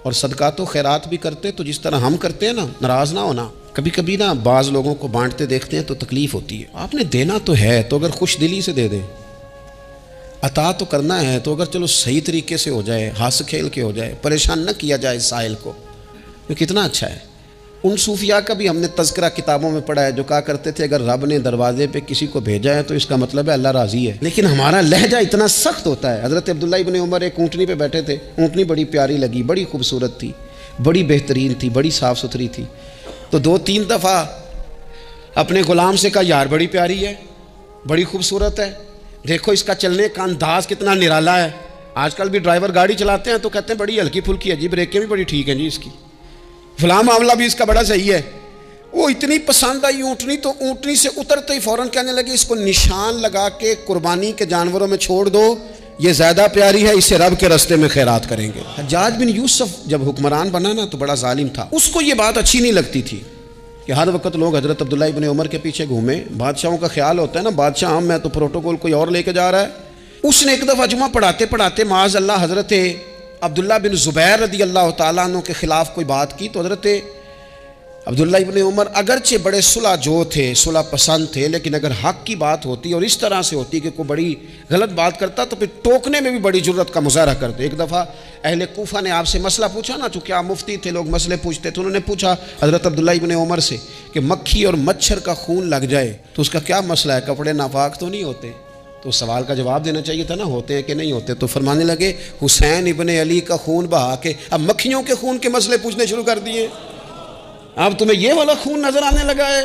और सदका तो खैरात भी करते तो जिस तरह हम करते हैं ना, नाराज़ ना होना। कभी कभी ना बाज़ लोगों को बांटते देखते हैं तो तकलीफ़ होती है। आपने देना तो है तो अगर खुश दिली से दे दें, अता तो करना है तो अगर चलो सही तरीके से हो जाए, हंस खेल के हो जाए, परेशान न किया जाए साहिल को, तो कितना अच्छा है। उन सूफिया का भी हमने तज़किरा किताबों में पढ़ा है जो कहा करते थे अगर रब ने दरवाजे पे किसी को भेजा है तो इसका मतलब है अल्लाह राज़ी है। लेकिन हमारा लहजा इतना सख्त होता है। हज़रत अब्दुल्ला इब्न उमर एक ऊँटनी पे बैठे थे, ऊँटनी बड़ी प्यारी लगी, बड़ी खूबसूरत थी, बड़ी बेहतरीन थी, बड़ी साफ़ सुथरी थी। तो 2-3 दफ़ा अपने ग़ुलाम से कहा यार बड़ी प्यारी है, बड़ी खूबसूरत है, देखो इसका चलने का अंदाज कितना निराला है। आजकल भी ड्राइवर गाड़ी चलाते हैं तो कहते हैं बड़ी हल्की फुल्की है जी, ब्रेकें भी बड़ी ठीक हैं जी इसकी, फलां मामला भी इसका बड़ा सही है। वो इतनी पसंद आई ऊँटनी तो ऊँटनी से उतरते ही फ़ौरन कहने लगे इसको निशान लगा के कुर्बानी के जानवरों में छोड़ दो, ये ज़्यादा प्यारी है, इसे रब के रास्ते में खैरात करेंगे। हज्जाज बिन यूसुफ जब हुक्मरान बना ना तो बड़ा जालिम था। उसको ये बात अच्छी नहीं लगती थी कि हर वक्त लोग हज़रत अब्दुल्ला इब्न उमर के पीछे घूमे। बादशाहों का ख्याल होता है ना, बादशाह हम मैं तो प्रोटोकॉल कोई और लेके जा रहा है। उसने एक दफ़ा जुमा पढ़ाते पढ़ाते माज़ अल्लाह हज़रत अब्दुल्ला बिन ज़ुबैर रदी अल्लाह तआला अन्हु के ख़िलाफ़ कोई बात की तो हज़रत अब्दुल्ला इब्न उमर अगरचे बड़े सुलह जो थे, सुलह पसंद थे, लेकिन अगर हक़ की बात होती और इस तरह से होती कि कोई बड़ी गलत बात करता तो फिर टोकने में भी बड़ी जुर्रत का मुज़ाहरा करते। एक दफ़ा अहले कूफा ने आपसे मसला पूछा ना, चूँकि आप मुफ्ती थे, लोग मसले पूछते थे, उन्होंने पूछा हज़रत अब्दुल्ला इब्न उमर से कि मक्खी और मच्छर का खून लग जाए तो उसका क्या मसला है, कपड़े नापाक तो नहीं होते? तो सवाल का जवाब देना चाहिए था ना, होते हैं कि नहीं होते। तो फरमाने लगे हुसैन इब्न अली का खून बहा के अब मक्खियों के खून के मसले पूछने शुरू कर दिए। अब तुम्हें ये वाला खून नजर आने लगा है?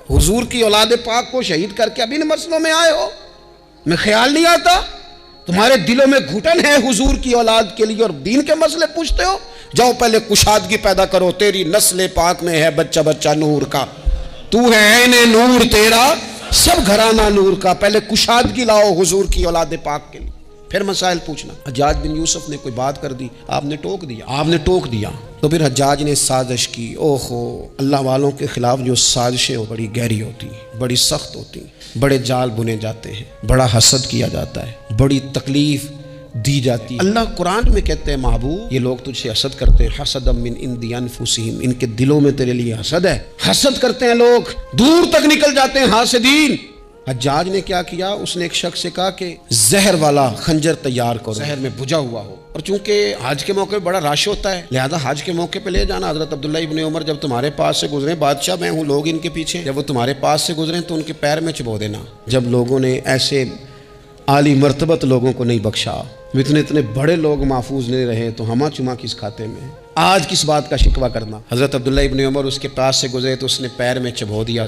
हुजूर की औलाद पाक को शहीद करके अब इन मसलों में आए हो? मैं ख्याल नहीं आता तुम्हारे दिलों में घुटन है हुजूर की औलाद के लिए और दीन के मसले पूछते हो? जाओ पहले कुशादगी पैदा करो, तेरी नस्ल पाक में है बच्चा बच्चा नूर का, तू है ऐने नूर, तेरा सब घराना नूर का, पहले कुशादगी लाओ हुजूर की औलाद पाक के लिए, फिर मसाइल पूछना। हज्जाज बिन यूसुफ ने कोई बात कर दी, आपने टोक दिया तो फिर हज्जाज ने साजिश की। ओहो, अल्लाह वालों के खिलाफ जो साजिशें बड़ी गहरी होती, बड़ी सख्त होती, बड़े जाल बुने जाते हैं, बड़ा हसद किया जाता है, बड़ी तकलीफ दी जाती है। अल्लाह कुरान में कहते हैं महबूब ये लोग तुझसे हसद करते हैं, हसदम मिन इंदी अनफुसिहिम, इनके दिलों में तेरे लिए हसद है, हसद करते हैं लोग, दूर तक निकल जाते हैं हासिदीन। हज्जाज ने क्या किया, उसने एक शख्स से कहा कि जहर वाला खंजर तैयार करो, जहर में बुझा हुआ हो, और चूंकि हज के मौके पे बड़ा रश होता है लिहाजा हज के मौके पे ले जाना। हजरत अब्दुल्ला इब्न उमर जब तुम्हारे पास से गुजरे, बादशाह मैं हूँ, लोग इनके पीछे, जब वो तुम्हारे पास से गुजरे तो उनके पैर में चबो देना। जब लोगों ने ऐसे आली मर्तबत लोगों को नहीं बख्शा, इतने बड़े लोग महफूज नहीं रहे तो हमा चुमा किस खाते में, आज किस बात का शिकवा करना। हजरत अब्दुल्ला इब्न उमर उसके पास से गुजरे तो उसने पैर में चबो दिया,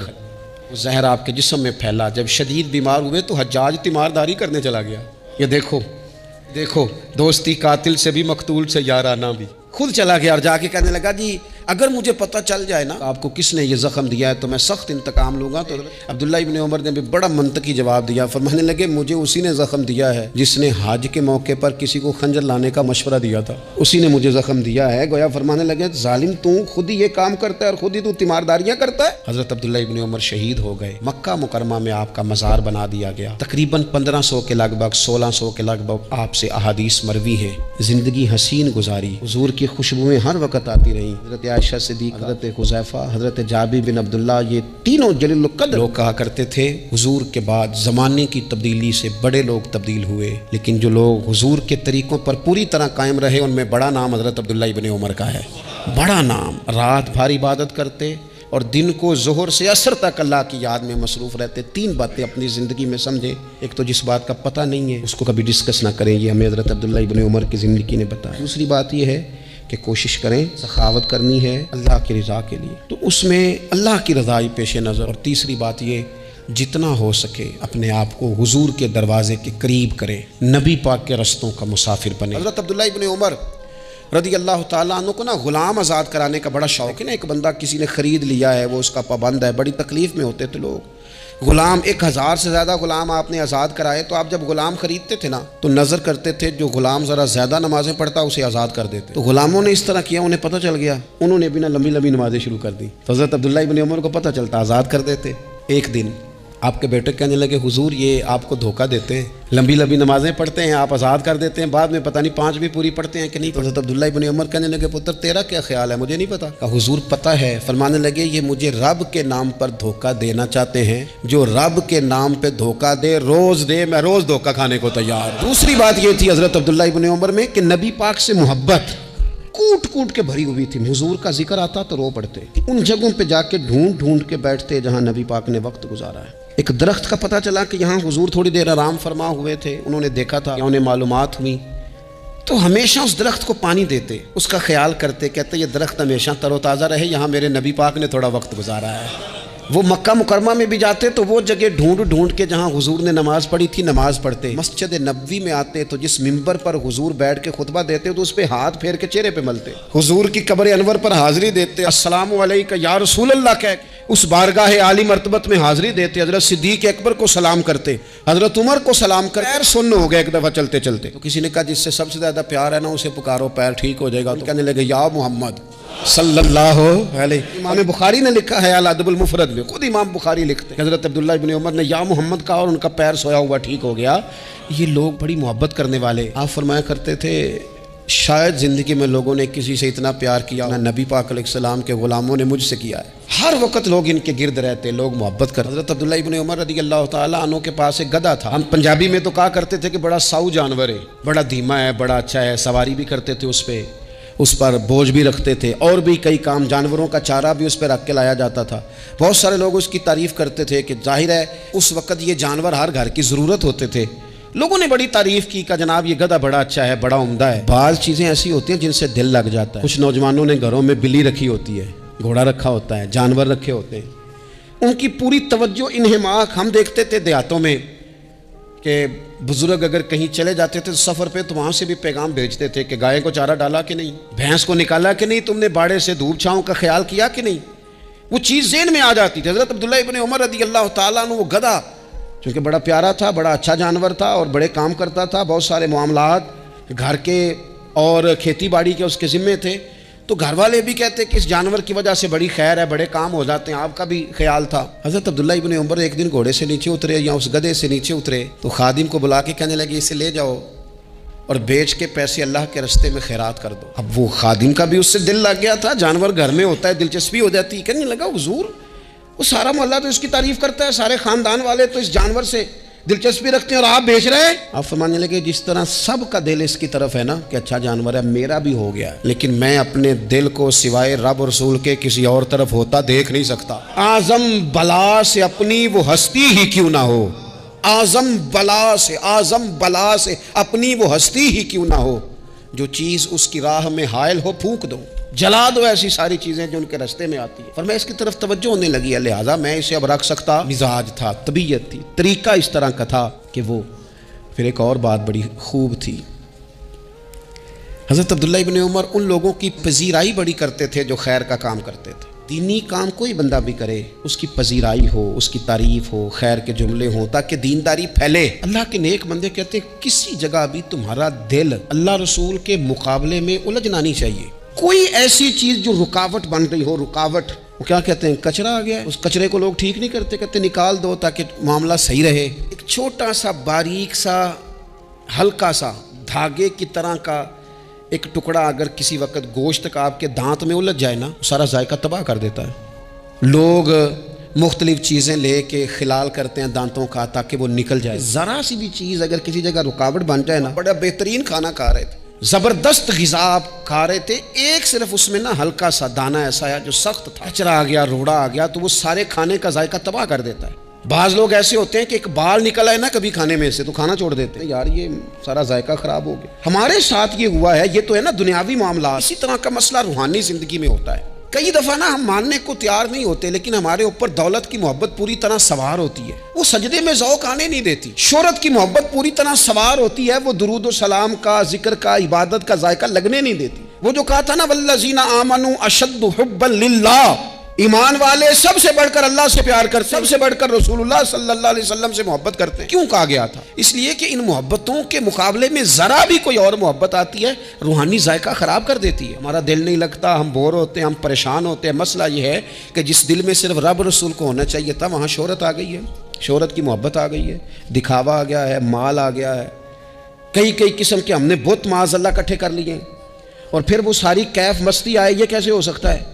जहर आपके जिस्म में फैला। जब शदीद बीमार हुए तो हज्जाज तीमारदारी करने चला गया। ये देखो दोस्ती कातिल से भी मकतूल से याराना भी। खुद चला गया और जाके कहने लगा जी अगर मुझे पता चल जाए ना आपको किसने ये ज़ख्म दिया है तो मैं सख्त इंतकाम लूँगा। तो अब्दुल्ला इब्न उमर ने भी बड़ा मंतकी जवाब दिया, फरमाने लगे मुझे उसी ने ज़ख्म दिया है जिसने हज के मौके पर किसी को खंजर लाने का मशवरा दिया था, उसी ने मुझे ज़ख्म दिया है। गोया फरमाने लगे जालिम तू खुद ही ये काम करता है और खुद ही तू तीमारदारियाँ करता है। हज़रत अब्दुल्ला इब्न उमर शहीद हो गए। मक्का मुकरमा में आपका मज़ार बना दिया गया। तकरीबन 1500 के लगभग 1600 के लगभग आपसे अहादीस मरवी है। ज़िंदगी हसीन गुजारी, हुजूर की खुशबुएँ हर वक्त आती रही। हज़रत आयशा सिद्दीक़, हज़रत हुज़ैफ़ा, हज़रत जाबिर बिन अब्दुल्ला, ये तीनों जलील क़द्र लोग कहा करते थे हुजूर के बाद ज़माने की तब्दीली से बड़े लोग तब्दील हुए, लेकिन जो लोग हुजूर के तरीक़ों पर पूरी तरह कायम रहे उनमें बड़ा नाम हज़रत अब्दुल्ला इब्न उमर का है। बड़ा नाम। रात भर इबादत करते और दिन को ज़ोहर से असर तक अल्लाह की याद में मसरूफ़ रहते। 3 बातें अपनी ज़िंदगी में समझे, एक तो जिस बात का पता नहीं है उसको कभी डिस्कस ना करें, ये हमें हज़रत अब्दुल्ला इब्न उमर की ज़िंदगी ने बताया। दूसरी बात यह है कि कोशिश करें, सखावत करनी है अल्लाह की रज़ा के लिए तो उसमें अल्लाह की रज़ा ही पेश नज़र। और तीसरी बात ये जितना हो सके अपने आप को हुजूर के दरवाजे के करीब करें, नबी पाक के रस्तों का मुसाफिर बने। हज़रत अब्दुल्ला इब्न उमर रदी अल्लाह ताला अन्हु को ना ग़ुलाम आज़ाद कराने का बड़ा शौक़ है ना। एक बंदा किसी ने ख़रीद लिया है, वो उसका पाबंद है, बड़ी तकलीफ़ में होते थे लोग। ग़ुलाम 1000 से ज़्यादा ग़ुलाम आपने आज़ाद कराए तो आप जब ग़ुलाम ख़रीदते थे ना तो नज़र करते थे जो ग़ुलाम ज़रा ज़्यादा नमाज़ें पढ़ता उसे आज़ाद कर देते। तो ग़ुलामों ने इस तरह किया, उन्हें पता चल गया, उन्होंने भी ना लंबी लंबी नमाज़ें शुरू कर दी। तो हज़रत अब्दुल्ला इब्न उमर को पता चलता, आज़ाद कर देते। एक दिन आपके बेटे कहने लगे हुजूर ये आपको धोखा देते हैं, लंबी लंबी नमाजें पढ़ते हैं, आप आज़ाद कर देते हैं, बाद में पता नहीं 5 भी पूरी पढ़ते हैं कि नहीं। तो हज़रत अब्दुल्लाह इब्न उमर कहने लगे पुत्र तेरा क्या ख्याल है, मुझे नहीं पता। कहा हुजूर पता है। फरमाने लगे ये मुझे रब के नाम पर धोखा देना चाहते हैं, जो रब के नाम पर धोखा दे रोज़ दे, मैं रोज़ धोखा खाने को तैयार। दूसरी बात ये थी हज़रत अब्दुल्लाह इब्न उमर में कि नबी पाक से मोहब्बत कूट कूट के भरी हुई थी। हुजूर का जिक्र आता तो रो पड़ते, उन जगहों पे जाके ढूंढ ढूंढ के बैठते जहां नबी पाक ने वक्त गुजारा है। एक दरख्त का पता चला कि यहाँ हुजूर थोड़ी देर आराम फरमा हुए थे, उन्होंने देखा था या उन्हें मालूमात हुई, तो हमेशा उस दरख्त को पानी देते, उसका ख्याल करते, कहते ये दरख्त हमेशा तरोताज़ा रहे, यहाँ मेरे नबी पाक ने थोड़ा वक्त गुजारा है। वो मक्का मुकरमा में भी जाते तो वो जगह ढूंढ ढूंढ के जहाँ हुजूर ने नमाज पढ़ी थी नमाज पढ़ते। मस्जिद नबवी में आते तो जिस मिंबर पर हुजूर बैठ के खुतबा देते तो उस पर हाथ फेर के चेहरे पे मलते। हुजूर की कब्र अनवर पर हाजिरी देते, अस्सलामु अलैका या रसूल अल्लाह कह उस बारगाह आली मर्तबत में हाजिरी देते। हजरत सिद्दीक अकबर को सलाम करते, हजरत उमर को सलाम कर। पैर सुन्न हो गया एक दफ़ा चलते चलते, तो किसी ने कहा जिससे सबसे ज़्यादा प्यार है ना उसे पुकारो, पैर ठीक हो जाएगा। तो कहने लगे या मोहम्मद सल्लल्लाहु अलैहि। इमाम बुखारी ने लिखा है अल अदबुल मुफरद में, खुद इमाम बुखारी लिखते हैं हज़रत अब्दुल्लाह इब्न उमर ने या मोहम्मद कहा और उनका पैर सोया हुआ ठीक हो गया। ये लोग बड़ी मोहब्बत करने वाले। आप फरमाया करते थे शायद ज़िंदगी में लोगों ने किसी से इतना प्यार किया ना नबी पाक अलैहिस्सलाम के ग़ुलामों ने मुझसे किया है। हर वक्त लोग इनके गिर्द रहते, लोग मोहब्बत करते। हज़रत अब्दुल्लाह इब्न उमर रज़ी अल्लाह तआला अन्हु के पास एक गधा था। हम पंजाबी में तो कहा करते थे कि बड़ा साऊ जानवर है, बड़ा धीमा है, बड़ा अच्छा है, सवारी भी करते थे उस पर बोझ भी रखते थे और भी कई काम, जानवरों का चारा भी उस पर रख के लाया जाता था। बहुत सारे लोग उसकी तारीफ़ करते थे कि जाहिर है उस वक़्त ये जानवर हर घर की ज़रूरत होते थे। लोगों ने बड़ी तारीफ़ की का जनाब ये गधा बड़ा अच्छा है, बड़ा उम्दा है। बाज़ चीज़ें ऐसी होती हैं जिनसे दिल लग जाता है। कुछ नौजवानों ने घरों में बिल्ली रखी होती है, घोड़ा रखा होता है, जानवर रखे होते हैं, उनकी पूरी तवज्जो इन्हिमाक। हम देखते थे देहातों में कि बुजुर्ग अगर कहीं चले जाते थे तो सफ़र पे तो वहाँ से भी पैगाम भेजते थे कि गाय को चारा डाला कि नहीं, भैंस को निकाला कि नहीं, तुमने बाड़े से धूप छाँव का ख्याल किया कि नहीं। वो चीज़ ज़हन में आ जाती थी। हज़रत अब्दुल्लाह इब्न उमर रज़ी अल्लाह तआला अन्हु वो गधा चूँकि बड़ा प्यारा था, बड़ा अच्छा जानवर था और बड़े काम करता था, बहुत सारे मामलात घर के और खेती बाड़ी के उसके ज़िम्मे थे, तो घर वाले भी कहते कि इस जानवर की वजह से बड़ी खैर है, बड़े काम हो जाते हैं। आपका भी ख्याल था। हज़रत अब्दुल्लाह इब्न उमर एक दिन घोड़े से नीचे उतरे या उस गधे से नीचे उतरे तो खादिम को बुला के कहने लगे इसे ले जाओ और बेच के पैसे अल्लाह के रास्ते में खैरात कर दो। अब वो खादिम का भी उससे दिल लग गया था, जानवर घर में होता है, दिलचस्पी हो जाती है। कहने लगा हुजूर वो सारा मोहल्ला तो इसकी तारीफ़ करता है, सारे ख़ानदान वाले तो इस जानवर से दिलचस्पी रखते हैं और आप बेच रहे हैं। आप फरमाने लगे जिस तरह सब का दिल इसकी तरफ है ना कि अच्छा जानवर है, मेरा भी हो गया, लेकिन मैं अपने दिल को सिवाय रब और रसूल के किसी और तरफ होता देख नहीं सकता। आज़म बला से अपनी वो हस्ती ही क्यों ना हो, आज़म बला से अपनी वो हस्ती ही क्यों ना हो, जो चीज़ उसकी राह में हायल हो फूंक दो, जला दो ऐसी सारी चीज़ें जो उनके रास्ते में आती है। पर मैं इसकी तरफ तवज्जो होने लगी है, लिहाजा मैं इसे अब रख सकता। मिजाज था, तबीयत थी, तरीका इस तरह का था कि वो। फिर एक और बात बड़ी खूब थी, हज़रत अब्दुल्लाह इब्न उमर उन लोगों की पजीराई बड़ी करते थे जो खैर का काम करते थे। दीनी काम कोई बंदा भी करे उसकी पजीराई हो, उसकी तारीफ़ हो, खैर के जुमले हों ताकि दीनदारी फैले। अल्लाह के नेक बंदे कहते किसी जगह भी तुम्हारा दिल अल्लाह रसूल के मुकाबले में उलझना नहीं चाहिए। कोई ऐसी चीज़ जो रुकावट बन रही हो, रुकावट वो क्या कहते हैं, कचरा आ गया है, उस कचरे को लोग ठीक नहीं करते, कहते निकाल दो ताकि मामला सही रहे। एक छोटा सा बारीक सा हल्का सा धागे की तरह का एक टुकड़ा अगर किसी वक्त गोश्त का आपके दांत में उलझ जाए ना, सारा जायका तबाह कर देता है। लोग मुख्तलिफ चीज़ें ले के खिलाल करते हैं दांतों का ताकि वो निकल जाए। ज़रा सी भी चीज़ अगर किसी जगह रुकावट बन जाए ना, बड़ा बेहतरीन खाना खा रहे थे, ज़बरदस्त ग़िज़ा आप खा रहे थे, एक सिर्फ उसमें ना हल्का सा दाना ऐसा है जो सख्त था, कचरा आ गया, रोड़ा आ गया, तो वो सारे खाने का जायका तबाह कर देता है। बाज़ लोग ऐसे होते हैं कि एक बाल निकला है ना कभी खाने में से तो खाना छोड़ देते हैं, यार ये सारा जायका ख़राब हो गया। हमारे साथ ये हुआ है, ये तो है ना दुनियावी मामला। इसी तरह का मसला रूहानी ज़िंदगी में होता है। कई दफ़ा ना हम मानने को तैयार नहीं होते, लेकिन हमारे ऊपर दौलत की मोहब्बत पूरी तरह सवार होती है, वो सजदे में ज़ौक़ आने नहीं देती। शोहरत की मोहब्बत पूरी तरह सवार होती है, वो दुरूद और सलाम का, जिक्र का, इबादत का जायका लगने नहीं देती। वो जो कहा था ना वल्लज़ीना आमनू अशद्दु हुब्बन लिल्लाह, ईमान वाले सबसे बढ़कर अल्लाह से प्यार करते, सबसे बढ़कर रसूलुल्लाह सल्लल्लाहु अलैहि वसल्लम से मोहब्बत करते हैं। क्यों कहा गया था? इसलिए कि इन मोहब्बतों के मुकाबले में ज़रा भी कोई और मोहब्बत आती है रूहानी जायका ख़राब कर देती है। हमारा दिल नहीं लगता, हम बोर होते हैं, हम परेशान होते हैं। मसला ये है कि जिस दिल में सिर्फ रब रसूल को होना चाहिए था वहाँ शोहरत आ गई है, शोहरत की मोहब्बत आ गई है, दिखावा आ गया है, माल आ गया है, कई कई किस्म के हमने बहुत माज़अल्लाह इकट्ठे कर लिए, और फिर वो सारी कैफ मस्ती आए, ये कैसे हो सकता है?